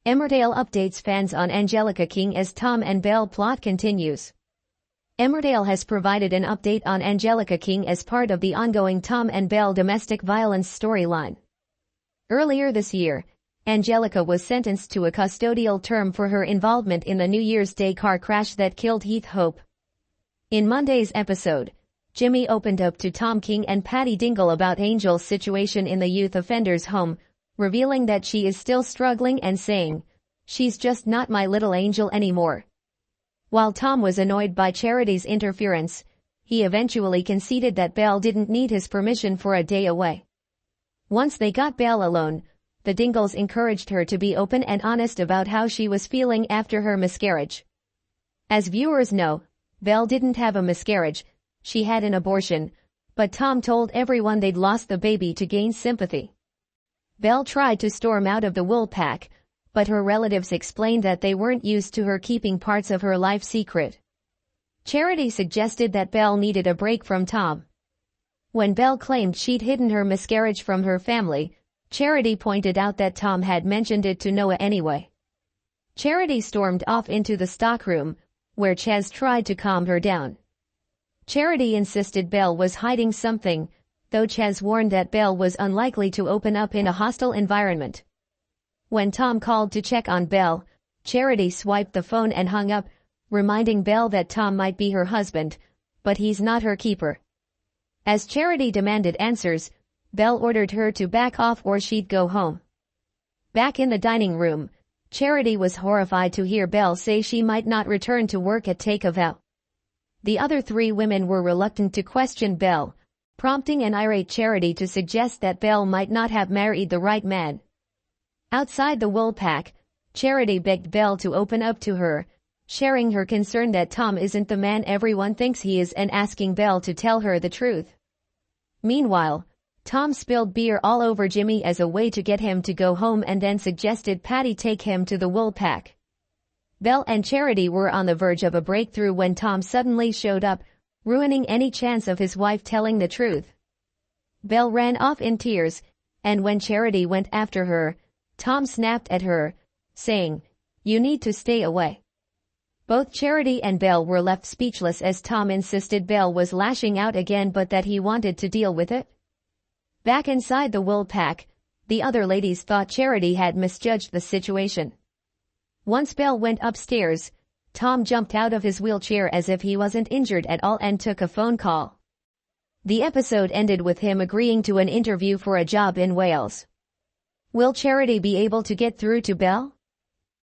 Emmerdale updates fans on Angelica King as Tom and Belle plot continues. Emmerdale has provided an update on Angelica King as part of the ongoing Tom and Belle domestic violence storyline. Earlier this year, Angelica was sentenced to a custodial term for her involvement in the New Year's Day car crash that killed Heath Hope. In Monday's episode, Jimmy opened up to Tom King and Patty Dingle about Angel's situation in the youth offender's home, revealing that she is still struggling and saying, "She's just not my little angel anymore." While Tom was annoyed by Charity's interference, he eventually conceded that Belle didn't need his permission for a day away. Once they got Belle alone, the Dingles encouraged her to be open and honest about how she was feeling after her miscarriage. As viewers know, Belle didn't have a miscarriage, she had an abortion, but Tom told everyone they'd lost the baby to gain sympathy. Belle tried to storm out of the wool pack, but her relatives explained that they weren't used to her keeping parts of her life secret. Charity suggested that Belle needed a break from Tom. When Belle claimed she'd hidden her miscarriage from her family, Charity pointed out that Tom had mentioned it to Noah anyway. Charity stormed off into the stockroom, where Chaz tried to calm her down. Charity insisted Belle was hiding something, though Chaz warned that Belle was unlikely to open up in a hostile environment. When Tom called to check on Belle, Charity swiped the phone and hung up, reminding Belle that Tom might be her husband, but he's not her keeper. As Charity demanded answers, Belle ordered her to back off or she'd go home. Back in the dining room, Charity was horrified to hear Belle say she might not return to work at Take a Vow. The other three women were reluctant to question Belle, prompting an irate Charity to suggest that Belle might not have married the right man. Outside the wool pack, Charity begged Belle to open up to her, sharing her concern that Tom isn't the man everyone thinks he is and asking Belle to tell her the truth. Meanwhile, Tom spilled beer all over Jimmy as a way to get him to go home and then suggested Patty take him to the wool pack. Belle and Charity were on the verge of a breakthrough when Tom suddenly showed up, ruining any chance of his wife telling the truth. Belle ran off in tears, and when Charity went after her, Tom snapped at her, saying, "You need to stay away." Both Charity and Belle were left speechless as Tom insisted Belle was lashing out again but that he wanted to deal with it. Back inside the wool pack, the other ladies thought Charity had misjudged the situation. Once Belle went upstairs, Tom jumped out of his wheelchair as if he wasn't injured at all and took a phone call. The episode ended with him agreeing to an interview for a job in Wales. Will Charity be able to get through to Belle?